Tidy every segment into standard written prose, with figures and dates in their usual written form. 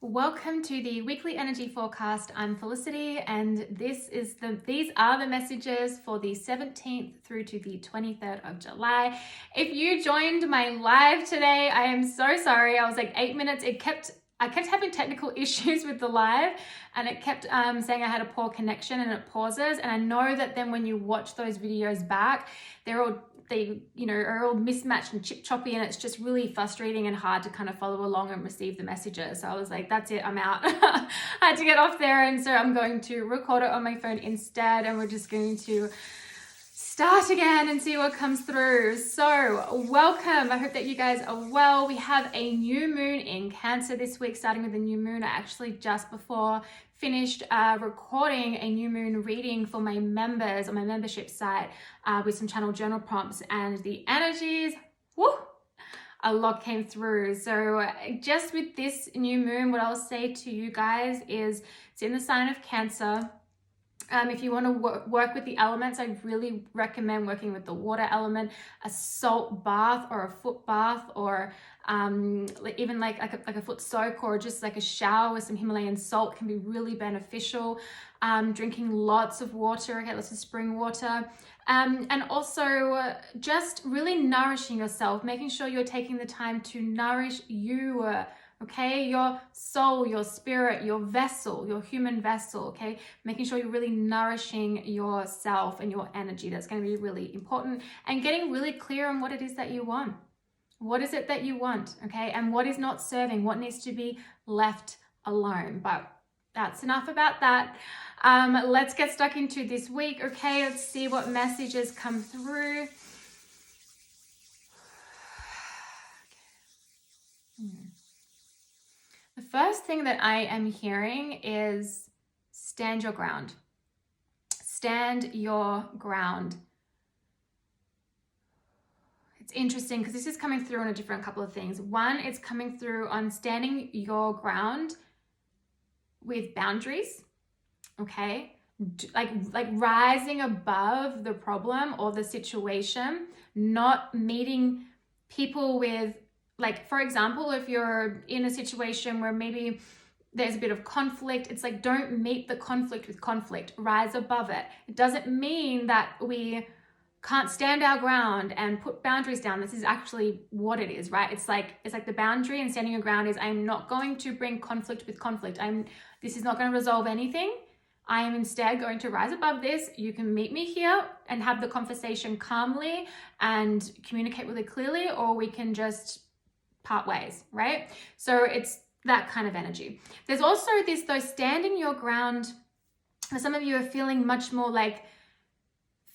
Welcome to the weekly energy forecast. I'm Felicity, and these are the messages for the 17th through to the 23rd of July. If you joined my live today, I am so sorry. I was like 8 minutes. I kept having technical issues with the live, and it kept saying I had a poor connection and it pauses. And I know that then when you watch those videos back, they are all mismatched and chip choppy, and it's just really frustrating and hard to kind of follow along and receive the messages. So I was like, that's it, I'm out. I had to get off there, and so I'm going to record it on my phone instead, and we're just going to start again and see what comes through. So welcome. I hope that you guys are well. We have a new moon in Cancer this week, starting with the new moon. I actually just before finished recording a new moon reading for my members on my membership site with some channel journal prompts, and the energies, a lot came through. So just with this new moon, what I'll say to you guys is it's in the sign of Cancer. If you want to work with the elements, I really recommend working with the water element. A salt bath or a foot bath, or even like a foot soak, or just like a shower with some Himalayan salt can be really beneficial. Drinking lots of water, okay, lots of spring water. And also just really nourishing yourself, making sure you're taking the time to nourish you. Okay, your soul, your spirit, your vessel, your human vessel, okay? Making sure you're really nourishing yourself and your energy. That's going to be really important. And getting really clear on what it is that you want. What is it that you want, okay? And what is not serving, what needs to be left alone. But that's enough about that. Let's get stuck into this week, okay? Let's see what messages come through. The first thing that I am hearing is stand your ground. Stand your ground. It's interesting because this is coming through on a different couple of things. One, it's coming through on standing your ground with boundaries, okay? Like rising above the problem or the situation, not meeting people with, like, for example, if you're in a situation where maybe there's a bit of conflict, it's like, don't meet the conflict with conflict, rise above it. It doesn't mean that we can't stand our ground and put boundaries down. This is actually what it is, right? It's like the boundary and standing your ground is, I'm not going to bring conflict with conflict. This is not going to resolve anything. I am instead going to rise above this. You can meet me here and have the conversation calmly and communicate really clearly, or we can just part ways, right? So it's that kind of energy. There's also this, though, standing your ground. Some of you are feeling much more like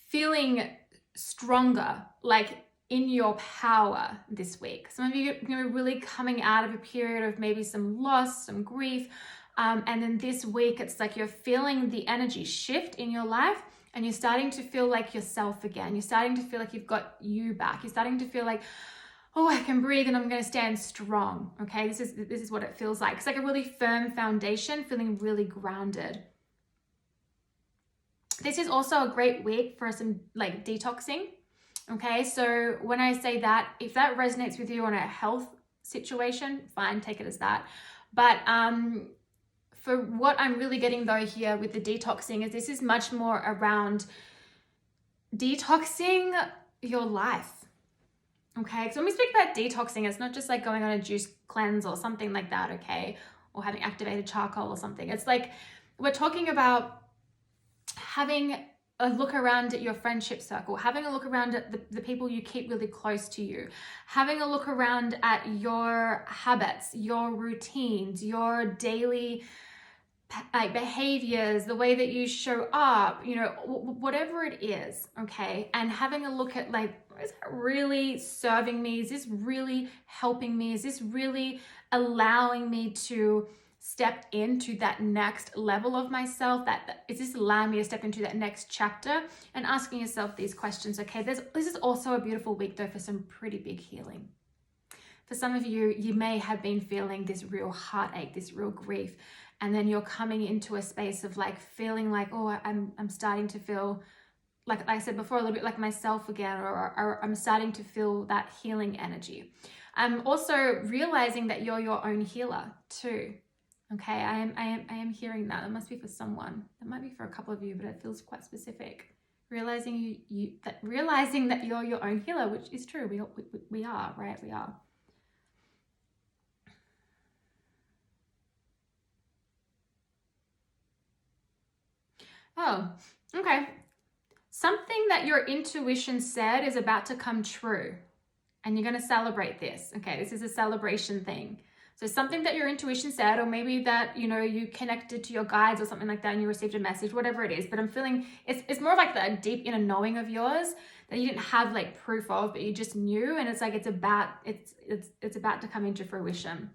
feeling stronger, like in your power this week. Some of you are really coming out of a period of maybe some loss, some grief. And then this week, it's like you're feeling the energy shift in your life, and you're starting to feel like yourself again. You're starting to feel like you've got you back. You're starting to feel like, oh, I can breathe and I'm going to stand strong. Okay, this is what it feels like. It's like a really firm foundation, feeling really grounded. This is also a great week for some like detoxing. Okay, so when I say that, if that resonates with you on a health situation, fine, take it as that. But for what I'm really getting though here with the detoxing is this is much more around detoxing your life. Okay, because when we speak about detoxing, it's not just like going on a juice cleanse or something like that, okay? Or having activated charcoal or something. It's like we're talking about having a look around at your friendship circle, having a look around at the people you keep really close to you, having a look around at your habits, your routines, your daily like behaviors, the way that you show up, whatever it is, okay? And having a look at like, is it really serving me? Is this really helping me? Is this really allowing me to step into that next level of myself? Is this allowing me to step into that next chapter? And asking yourself these questions, okay? This is also a beautiful week though for some pretty big healing. For some of you, you may have been feeling this real heartache, this real grief, and then you're coming into a space of like feeling like, oh, I'm starting to feel like I said before, a little bit like myself again, or I'm starting to feel that healing energy. I'm also realizing that you're your own healer too. Okay, I am hearing that. That must be for someone. That might be for a couple of you, but it feels quite specific. Realizing realizing that you're your own healer, which is true. We are, right? We are. Oh, okay. Something that your intuition said is about to come true, and you're going to celebrate this. Okay, this is a celebration thing. So something that your intuition said, or maybe that, you know, you connected to your guides or something like that and you received a message, whatever it is. But I'm feeling it's more of like that deep inner knowing of yours that you didn't have like proof of, but you just knew. And it's like, it's about to come into fruition.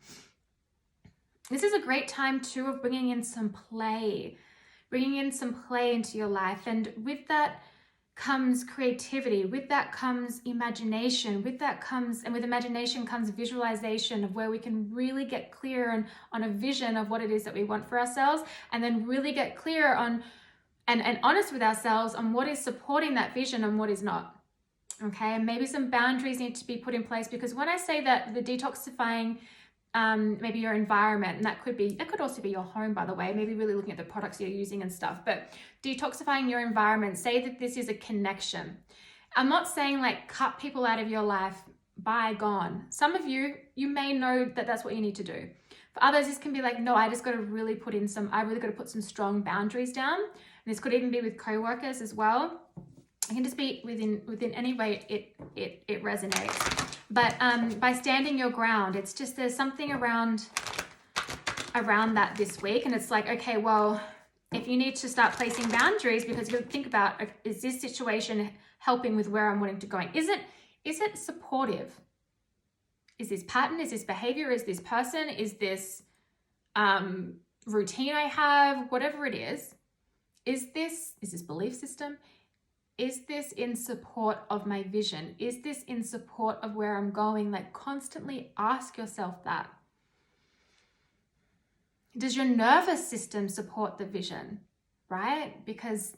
This is a great time too of bringing in some play into your life. And with that comes creativity, with that comes imagination, with imagination comes visualization of where we can really get clear on a vision of what it is that we want for ourselves, and then really get clear on and honest with ourselves on what is supporting that vision and what is not. Okay, and maybe some boundaries need to be put in place, because when I say that the detoxifying maybe your environment, and that could also be your home, by the way, maybe really looking at the products you're using and stuff, but detoxifying your environment, say that this is a connection. I'm not saying like cut people out of your life, bye, gone. Some of you may know that that's what you need to do. For others, this can be like, no, I really got to put some strong boundaries down. And this could even be with co-workers as well. It can just be within any way it resonates. But by standing your ground, it's just there's something around that this week. And it's like, okay, well, if you need to start placing boundaries, because you think about, is this situation helping with where I'm wanting to go? Is it supportive? Is this pattern? Is this behavior? Is this person? Is this routine I have? Whatever it is this belief system? Is this in support of my vision? Is this in support of where I'm going? Like, constantly ask yourself that. Does your nervous system support the vision, right? Because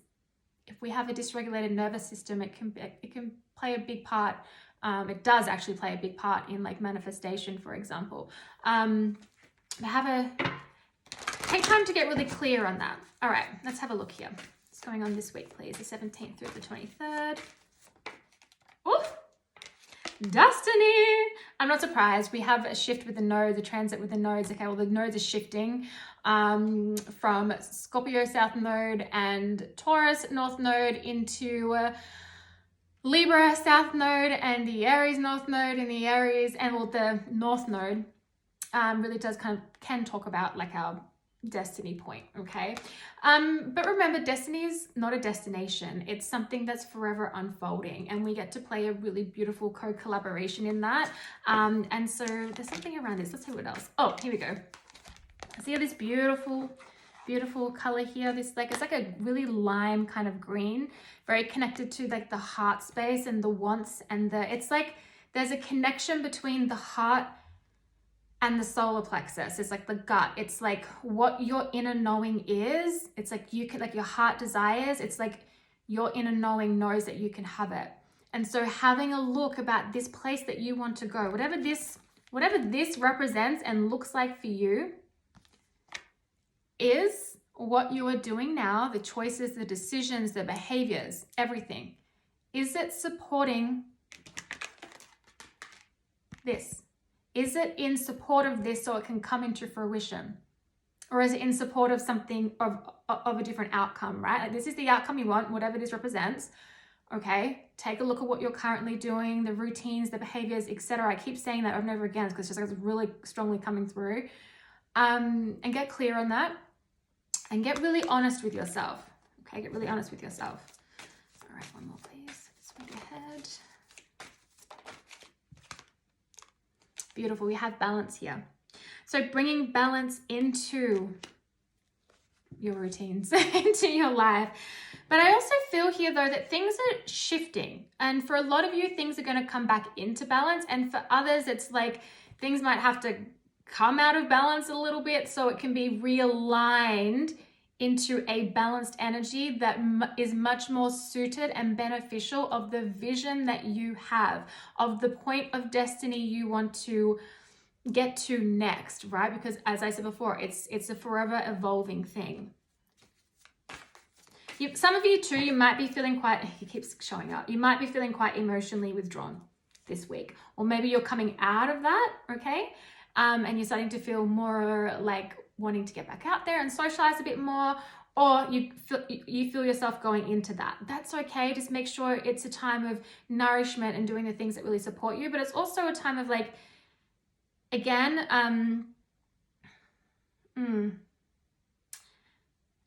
if we have a dysregulated nervous system, it can play a big part. It does actually play a big part in like manifestation, for example. Take time to get really clear on that. All right, let's have a look here. What's going on this week, please? The 17th through the 23rd. Oof! Destiny! I'm not surprised. We have a shift with the nodes, a transit with the nodes. Okay, well, the nodes are shifting from Scorpio South Node and Taurus North Node into Libra South Node and the Aries North Node, and the Aries, and well, the North Node really does can talk about like our destiny point, okay? But remember, destiny is not a destination. It's something that's forever unfolding, and we get to play a really beautiful co-collaboration in that. And so there's something around this. Let's see what else. Oh, here we go. See this beautiful color here? It's like a really lime kind of green, very connected to like the heart space and the wants, and it's like there's a connection between the heart and the solar plexus. It's like the gut. It's like what your inner knowing is. It's like your heart desires. It's like your inner knowing knows that you can have it. And so having a look about this place that you want to go, whatever this represents and looks like for you, is what you are doing now, the choices, the decisions, the behaviors, everything. Is it supporting this? Is it in support of this so it can come into fruition? Or is it in support of something of a different outcome, right? Like, this is the outcome you want, whatever this represents. Okay, take a look at what you're currently doing, the routines, the behaviors, etc. I keep saying that over and over again because it's just like it's really strongly coming through. And get clear on that. And get really honest with yourself. Okay, get really honest with yourself. All right, one more, please. Swing ahead. Beautiful. We have balance here. So bringing balance into your routines, into your life. But I also feel here, though, that things are shifting. And for a lot of you, things are going to come back into balance. And for others, it's like things might have to come out of balance a little bit so it can be realigned into a balanced energy that is much more suited and beneficial of the vision that you have, of the point of destiny you want to get to next, right? Because as I said before, it's a forever evolving thing. Some of you too, you might be feeling quite, he keeps showing up, you might be feeling quite emotionally withdrawn this week, or maybe you're coming out of that, okay? And you're starting to feel more like wanting to get back out there and socialize a bit more, or you feel yourself going into that. That's okay. Just make sure it's a time of nourishment and doing the things that really support you, but it's also a time of like, again,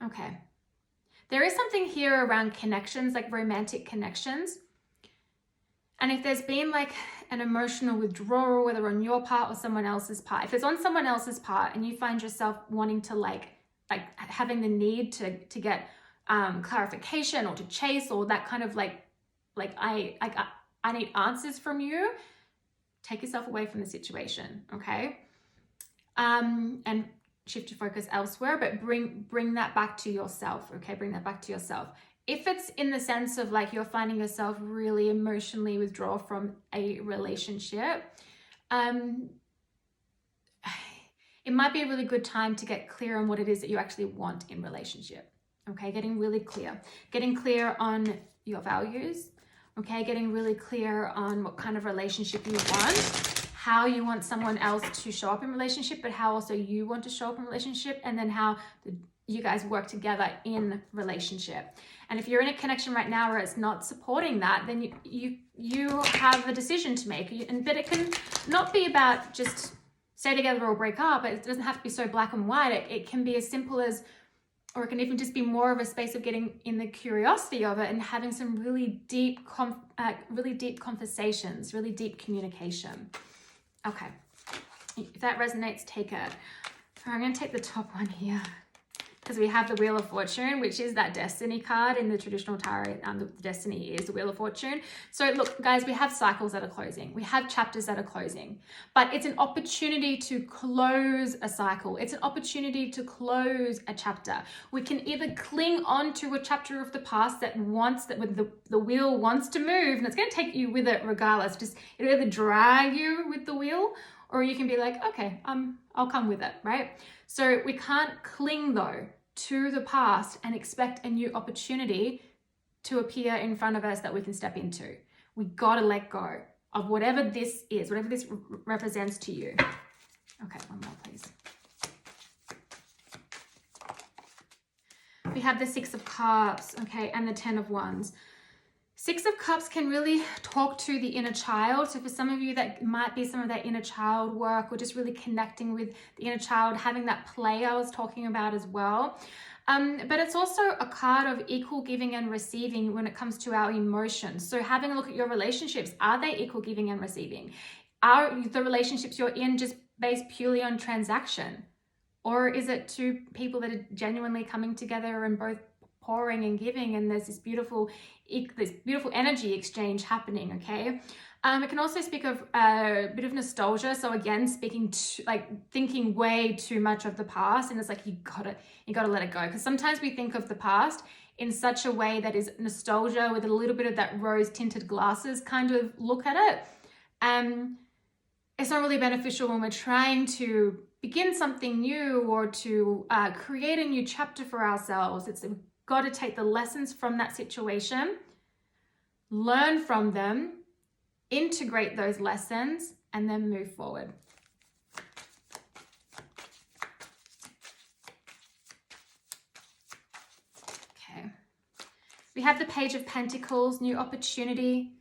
okay. There is something here around connections, like romantic connections. And if there's been like an emotional withdrawal, whether on your part or someone else's part, if it's on someone else's part and you find yourself wanting to like having the need to get clarification or to chase or that kind of like I need answers from you, take yourself away from the situation, okay? And shift your focus elsewhere, but bring that back to yourself, okay? Bring that back to yourself. If it's in the sense of like you're finding yourself really emotionally withdraw from a relationship, it might be a really good time to get clear on what it is that you actually want in relationship, okay? Getting really clear. Getting clear on your values, okay? Getting really clear on what kind of relationship you want, how you want someone else to show up in relationship, but how also you want to show up in relationship, and then how you guys work together in relationship. And if you're in a connection right now where it's not supporting that, then you have a decision to make. But it can not be about just stay together or break up. It doesn't have to be so black and white. It can be as simple as, or it can even just be more of a space of getting in the curiosity of it and having some really deep conversations, really deep communication. Okay, if that resonates, take it. I'm going to take the top one here because we have the Wheel of Fortune, which is that destiny card in the traditional tarot. The destiny is the Wheel of Fortune. So look, guys, we have cycles that are closing. We have chapters that are closing, but it's an opportunity to close a cycle. It's an opportunity to close a chapter. We can either cling on to a chapter of the past that the wheel wants to move, and it's going to take you with it regardless. Just it'll either drag you with the wheel, or you can be like, okay, I'll come with it, right? So we can't cling though to the past and expect a new opportunity to appear in front of us that we can step into. We gotta let go of whatever this is, whatever this represents to you. Okay, one more please. We have the Six of Cups, okay, and the Ten of Wands. Six of Cups can really talk to the inner child. So for some of you, that might be some of that inner child work, or just really connecting with the inner child, having that play I was talking about as well. But it's also a card of equal giving and receiving when it comes to our emotions. So having a look at your relationships. Are they equal giving and receiving? Are the relationships you're in just based purely on transaction? Or is it two people that are genuinely coming together and both pouring and giving, and there's this beautiful energy exchange happening, okay? It can also speak of a bit of nostalgia. So again, thinking way too much of the past, and it's like you gotta let it go, because sometimes we think of the past in such a way that is nostalgia with a little bit of that rose tinted glasses kind of look at it. It's not really beneficial when we're trying to begin something new or to create a new chapter for ourselves. We've got to take the lessons from that situation, learn from them, integrate those lessons, and then move forward. Okay. We have the Page of Pentacles, new opportunity.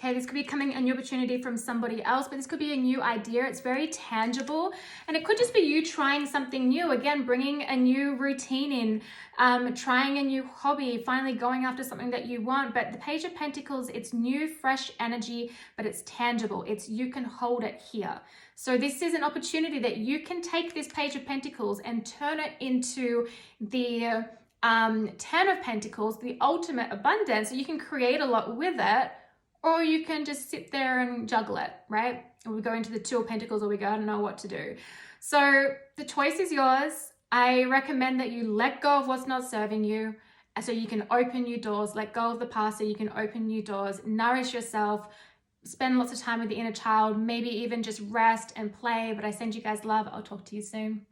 Okay, this could be coming a new opportunity from somebody else, but this could be a new idea. It's very tangible, and it could just be you trying something new. Again, bringing a new routine in, trying a new hobby, finally going after something that you want. But the Page of Pentacles, it's new, fresh energy, but it's tangible. You can hold it here. So this is an opportunity that you can take this Page of Pentacles and turn it into the Ten of Pentacles, the ultimate abundance. So you can create a lot with it. Or you can just sit there and juggle it, right? Or we go into the Two of Pentacles, or we go, I don't know what to do. So the choice is yours. I recommend that you let go of what's not serving you, so you can open new doors. Let go of the past so you can open new doors. Nourish yourself. spend lots of time with the inner child, maybe even just rest and play. But I send you guys love. I'll talk to you soon.